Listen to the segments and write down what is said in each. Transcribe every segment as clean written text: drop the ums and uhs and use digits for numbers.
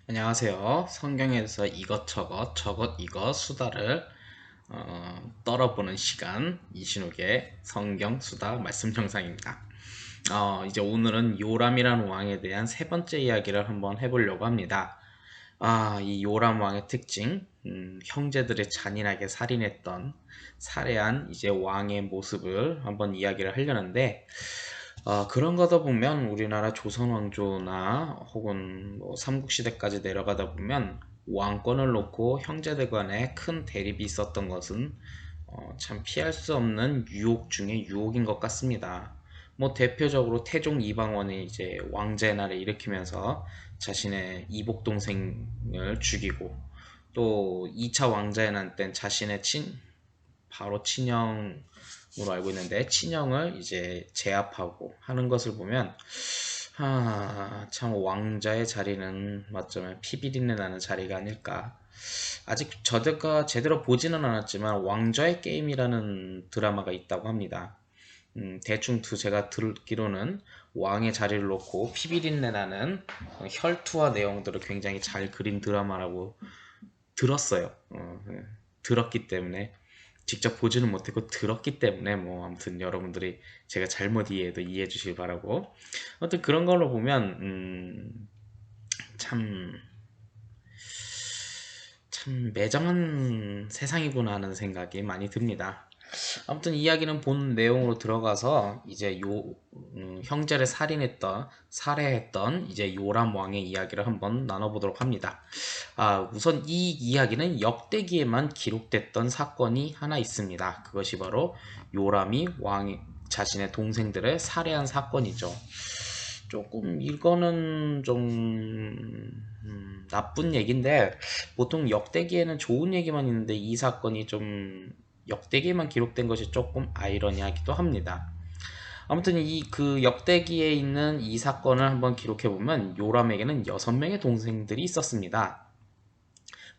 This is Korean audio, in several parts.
안녕하세요. 성경에서 이것저것 저것 이것 수다를 떨어보는 시간 이신욱의 성경 수다 말씀 영상입니다. 이제 오늘은 요람이라는 왕에 대한 세 번째 이야기를 한번 해보려고 합니다. 이 요람 왕의 특징, 형제들을 잔인하게 살인했던 살해한 이제 왕의 모습을 한번 이야기를 하려는데, 그런 거다 보면 우리나라 조선 왕조나 혹은 뭐 삼국시대까지 내려가다 보면 왕권을 놓고 형제들 간에 큰 대립이 있었던 것은 참 피할 수 없는 유혹 중에 유혹인 것 같습니다. 뭐 대표적으로 태종 이방원이 이제 왕제의 날을 일으키면서 자신의 이복 동생을 죽이고, 또 2차 왕자의 난 땐 자신의 바로 친형으로 알고 있는데 친형을 이제 제압하고 하는 것을 보면, 참 왕자의 자리는 어쩌면 피비린내 나는 자리가 아닐까. 아직 저가 제대로 보지는 않았지만 왕좌의 게임이라는 드라마가 있다고 합니다. 대충 제가 듣기로는 왕의 자리를 놓고 피비린내 나는 혈투와 내용들을 굉장히 잘 그린 드라마라고 들었어요. 들었기 때문에, 직접 보지는 못했고 들었기 때문에 뭐 아무튼 여러분들이 제가 잘못 이해해도 이해해 주시길 바라고, 아무튼 그런 걸로 보면 참, 참 매정한 세상이구나 하는 생각이 많이 듭니다. 아무튼 이야기는 본 내용으로 들어가서 이제 형제를 살해했던 이제 요람 왕의 이야기를 한번 나눠보도록 합니다. 우선 이 이야기는 역대기에만 기록됐던 사건이 하나 있습니다. 그것이 바로 요람이 왕 자신의 동생들을 살해한 사건이죠. 조금 이거는 좀 나쁜 얘기인데, 보통 역대기에는 좋은 얘기만 있는데 이 사건이 좀 역대기에만 기록된 것이 조금 아이러니하기도 합니다. 아무튼 이 그 역대기에 있는 이 사건을 한번 기록해 보면 요람에게는 6명의 동생들이 있었습니다.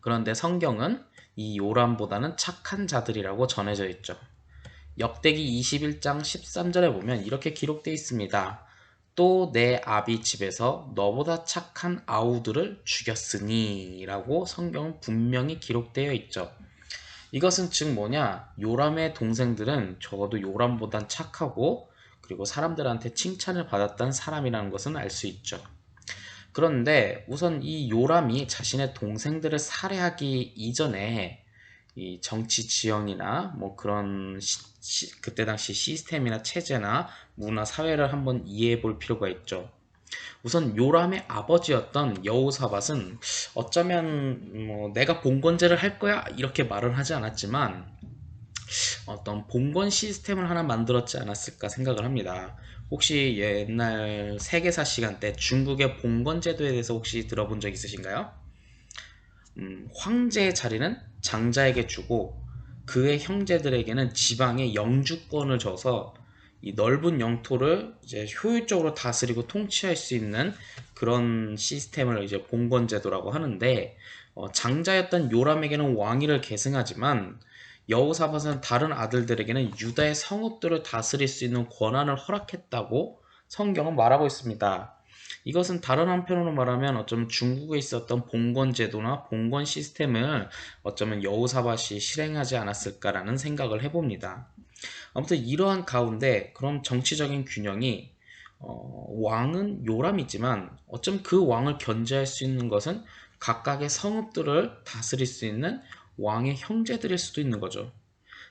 그런데 성경은 이 요람보다는 착한 자들이라고 전해져 있죠. 역대기 21장 13절에 보면 이렇게 기록되어 있습니다. 또 내 아비 집에서 너보다 착한 아우들을 죽였으니 라고 성경은 분명히 기록되어 있죠. 이것은 즉 뭐냐, 요람의 동생들은 적어도 요람보단 착하고 그리고 사람들한테 칭찬을 받았던 사람이라는 것은 알 수 있죠. 그런데 우선 이 요람이 자신의 동생들을 살해하기 이전에 이 정치 지형이나 뭐 그런 그때 당시 시스템이나 체제나 문화 사회를 한번 이해해 볼 필요가 있죠. 우선 요람의 아버지였던 여호사밧은 어쩌면 뭐 내가 봉건제를 할 거야 이렇게 말은 하지 않았지만 어떤 봉건 시스템을 하나 만들었지 않았을까 생각을 합니다. 혹시 옛날 세계사 시간 때 중국의 봉건 제도에 대해서 혹시 들어본 적 있으신가요? 황제의 자리는 장자에게 주고 그의 형제들에게는 지방의 영주권을 줘서 이 넓은 영토를 이제 효율적으로 다스리고 통치할 수 있는 그런 시스템을 이제 봉건제도라고 하는데, 장자였던 요람에게는 왕위를 계승하지만 여호사밧은 다른 아들들에게는 유다의 성읍들을 다스릴 수 있는 권한을 허락했다고 성경은 말하고 있습니다. 이것은 다른 한편으로 말하면 어쩌면 중국에 있었던 봉건 제도나 봉건 시스템을 어쩌면 여호사밧이 실행하지 않았을까라는 생각을 해봅니다. 아무튼 이러한 가운데 그럼 정치적인 균형이, 왕은 요람이지만 어쩜 그 왕을 견제할 수 있는 것은 각각의 성읍들을 다스릴 수 있는 왕의 형제들일 수도 있는 거죠.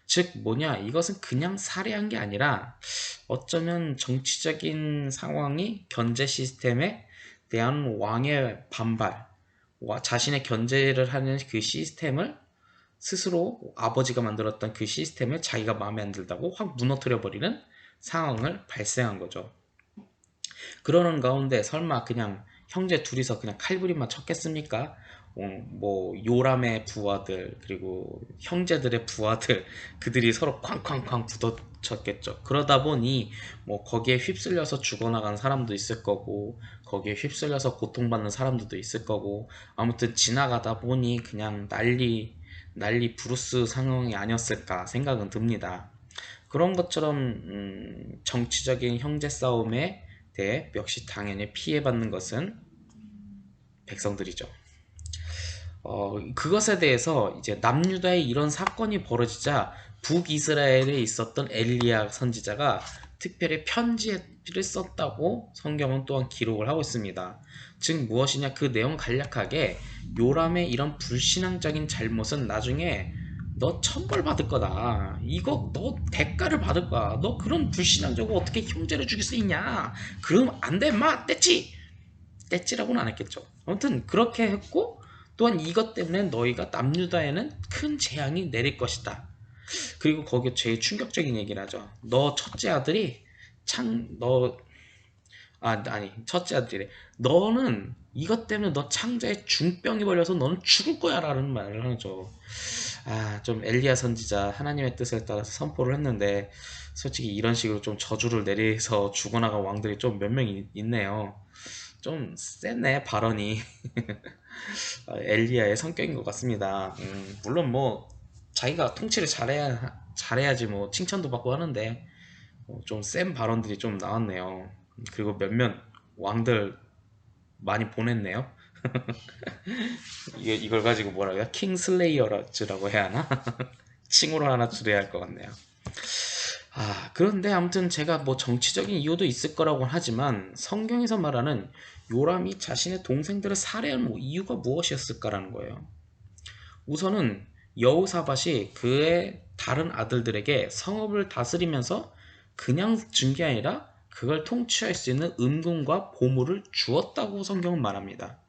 즉 뭐냐, 이것은 그냥 살해한 게 아니라 어쩌면 정치적인 상황이 견제 시스템에 대한 왕의 반발, 자신의 견제를 하는 그 시스템을 스스로 아버지가 만들었던 그 시스템을 자기가 마음에 안 들다고 확 무너뜨려 버리는 상황을 발생한 거죠. 그러는 가운데 설마 그냥 형제 둘이서 그냥 칼부림만 쳤겠습니까? 뭐 요람의 부하들 그리고 형제들의 부하들, 그들이 서로 쾅쾅쾅 부딪혔겠죠. 그러다 보니 뭐 거기에 휩쓸려서 죽어나간 사람도 있을 거고 거기에 휩쓸려서 고통받는 사람들도 있을 거고, 아무튼 지나가다 보니 그냥 난리 부르스 상황이 아니었을까 생각은 듭니다. 그런 것처럼 정치적인 형제 싸움에 대해 역시 당연히 피해받는 것은 백성들이죠. 그것에 대해서 이제 남유다에 이런 사건이 벌어지자 북이스라엘에 있었던 엘리야 선지자가 특별히 편지를 썼다고 성경은 또한 기록을 하고 있습니다. 즉 무엇이냐, 그 내용 간략하게 요람의 이런 불신앙적인 잘못은 나중에 너 천벌받을 거다. 이거 너 대가를 받을 거야. 너 그런 불신앙적으로 어떻게 형제를 죽일 수 있냐. 그럼 안 돼, 마 떼찌. 떼찌라고는 안 했겠죠. 아무튼 그렇게 했고, 또한 이것 때문에 너희가 남유다에는 큰 재앙이 내릴 것이다. 그리고 거기에 제일 충격적인 얘기를 하죠. 너 첫째 아들이 아니 첫째 아들이래. 너는 이것 때문에 너 창자에 중병이 걸려서 너는 죽을 거야 라는 말을 하죠. 좀 엘리야 선지자 하나님의 뜻에 따라서 선포를 했는데 솔직히 이런 식으로 좀 저주를 내려서 죽어나간 왕들이 좀 몇 명 있네요. 좀 셌네 발언이. 엘리야의 성격인 것 같습니다. 물론 뭐 자기가 통치를 잘해야지 뭐 칭찬도 받고 하는데 좀 센 발언들이 좀 나왔네요. 그리고 몇몇 왕들 많이 보냈네요. 이걸 가지고 뭐라 해야, 킹슬레이어즈라고 해야 하나? 칭호를 하나 줄여야 할 것 같네요. 그런데 아무튼 제가 뭐 정치적인 이유도 있을 거라고 하지만 성경에서 말하는 요람이 자신의 동생들을 살해한 이유가 무엇이었을까라는 거예요. 우선은 여호사밧이 그의 다른 아들들에게 성읍을 다스리면서 그냥 준 게 아니라 그걸 통치할 수 있는 은금과 보물을 주었다고 성경은 말합니다.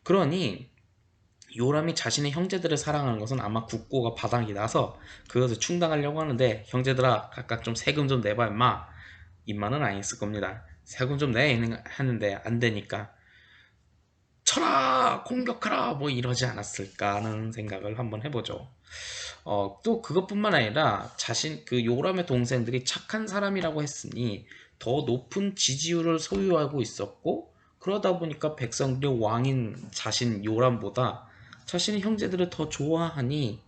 그러니 요람이 자신의 형제들을 사랑하는 것은 아마 국고가 바닥이 나서 그것을 충당하려고 하는데, 형제들아 각각 좀 세금 좀 내봐 임마, 입만은 아니었을 겁니다. 세금 좀 내 하는데 안 되니까 쳐라 공격하라 뭐 이러지 않았을까 하는 생각을 한번 해보죠. 또 그것뿐만 아니라 그 요람의 동생들이 착한 사람이라고 했으니 더 높은 지지율을 소유하고 있었고, 그러다 보니까 백성들이 왕인 자신 요람보다 자신의 형제들을 더 좋아하니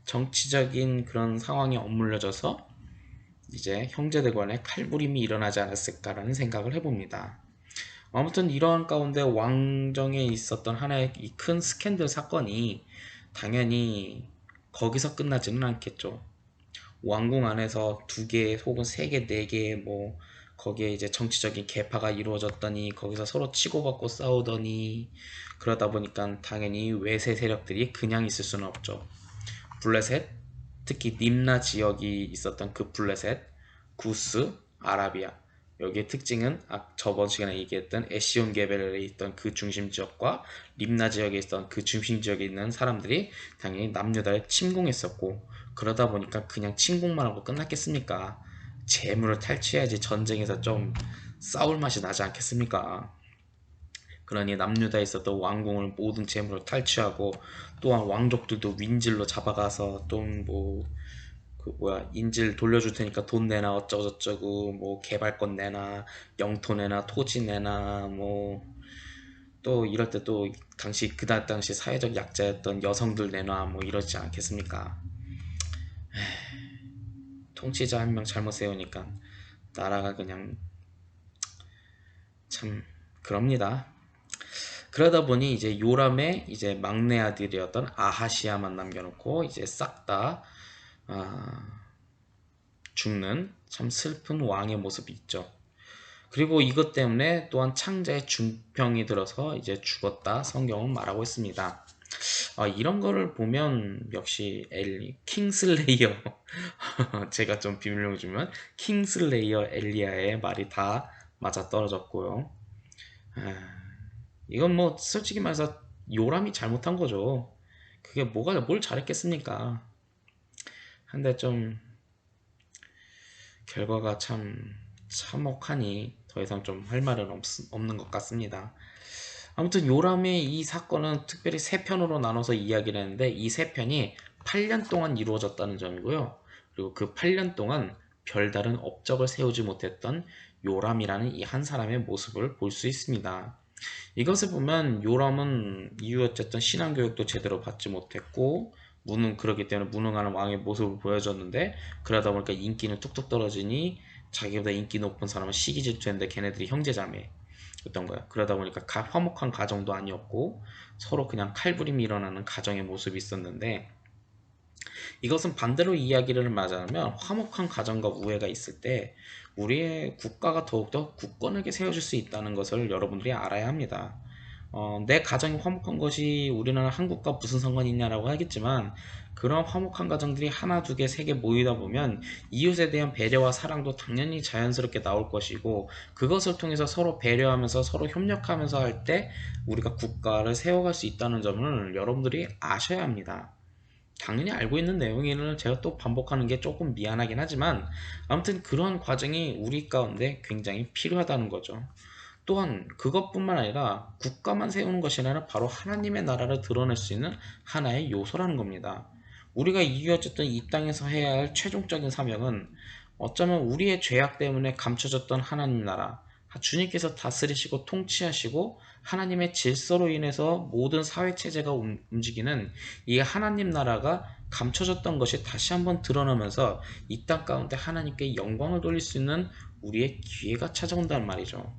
정치적인 그런 상황에 엇물려져서 이제 형제들 간에 칼부림이 일어나지 않았을까라는 생각을 해봅니다. 아무튼 이러한 가운데 왕정에 있었던 하나의 이 큰 스캔들 사건이 당연히 거기서 끝나지는 않겠죠. 왕궁 안에서 두 개 혹은 세 개, 네 개 뭐 거기에 이제 정치적인 계파가 이루어졌더니 거기서 서로 치고받고 싸우더니, 그러다 보니까 당연히 외세 세력들이 그냥 있을 수는 없죠. 블레셋, 특히 림나 지역이 있었던 그 블레셋, 구스, 아라비아, 여기의 특징은 저번 시간에 얘기했던 에시온 게벨에 있던 그 중심 지역과 림나 지역에 있던 그 중심 지역에 있는 사람들이 당연히 남유다를 침공했었고, 그러다 보니까 그냥 침공만 하고 끝났겠습니까? 재물을 탈취해야지 전쟁에서 좀 싸울 맛이 나지 않겠습니까? 그러니 남유다에 있었던 왕궁을 모든 재물을 탈취하고, 또한 왕족들도 윈질로 잡아가서 또 뭐 인질 돌려줄 테니까 돈 내나 어쩌고저쩌고, 뭐 개발권 내나 영토 내나 토지 내나, 뭐 또 이럴 때 또 당시 사회적 약자였던 여성들 내놔 뭐 이러지 않겠습니까? 통치자 한 명 잘못 세우니까 나라가 그냥 참 그럽니다. 그러다 보니 이제 요람의 이제 막내 아들이었던 아하시야만 남겨놓고 이제 싹다 죽는 참 슬픈 왕의 모습이 있죠. 그리고 이것 때문에 또한 창자에 중병이 들어서 이제 죽었다 성경은 말하고 있습니다. 이런 거를 보면 역시 킹슬레이어 제가 좀 비밀을 주면 킹슬레이어 엘리야의 말이 다 맞아 떨어졌고요. 이건 뭐 솔직히 말해서 요람이 잘못한 거죠. 그게 뭘 잘했겠습니까? 근데 좀 결과가 참 참혹하니 더 이상 좀 할 말은 없는 것 같습니다. 아무튼 요람의 이 사건은 특별히 세 편으로 나눠서 이야기를 했는데, 이 세 편이 8년 동안 이루어졌다는 점이고요. 그리고 그 8년 동안 별다른 업적을 세우지 못했던 요람이라는 이 한 사람의 모습을 볼 수 있습니다. 이것을 보면 요람은 이유였던 신앙교육도 제대로 받지 못했고, 그렇기 때문에 무능한 왕의 모습을 보여줬는데, 그러다 보니까 인기는 뚝뚝 떨어지니 자기보다 인기 높은 사람은 시기 질투했는데 걔네들이 형제자매. 어떤 거야. 그러다 보니까 화목한 가정도 아니었고 서로 그냥 칼부림이 일어나는 가정의 모습이 있었는데, 이것은 반대로 이야기를 하자면 화목한 가정과 우애가 있을 때 우리의 국가가 더욱더 굳건하게 세워질 수 있다는 것을 여러분들이 알아야 합니다. 내 가정이 화목한 것이 우리나라 한국과 무슨 상관이 있냐라고 하겠지만, 그런 화목한 가정들이 하나, 두 개, 세 개 모이다 보면 이웃에 대한 배려와 사랑도 당연히 자연스럽게 나올 것이고, 그것을 통해서 서로 배려하면서 서로 협력하면서 할 때 우리가 국가를 세워갈 수 있다는 점을 여러분들이 아셔야 합니다. 당연히 알고 있는 내용을 제가 또 반복하는 게 조금 미안하긴 하지만, 아무튼 그런 과정이 우리 가운데 굉장히 필요하다는 거죠. 또한 그것뿐만 아니라 국가만 세우는 것이 아니라 바로 하나님의 나라를 드러낼 수 있는 하나의 요소라는 겁니다. 우리가 이어졌던 이 땅에서 해야 할 최종적인 사명은 어쩌면 우리의 죄악 때문에 감춰졌던 하나님 나라, 주님께서 다스리시고 통치하시고 하나님의 질서로 인해서 모든 사회 체제가 움직이는 이 하나님 나라가 감춰졌던 것이 다시 한번 드러나면서 이 땅 가운데 하나님께 영광을 돌릴 수 있는 우리의 기회가 찾아온단 말이죠.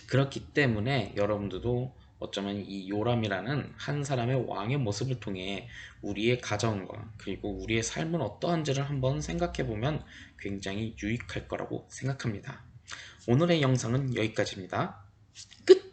그렇기 때문에 여러분들도 어쩌면 이 요람이라는 한 사람의 왕의 모습을 통해 우리의 가정과 그리고 우리의 삶은 어떠한지를 한번 생각해 보면 굉장히 유익할 거라고 생각합니다. 오늘의 영상은 여기까지입니다. 끝!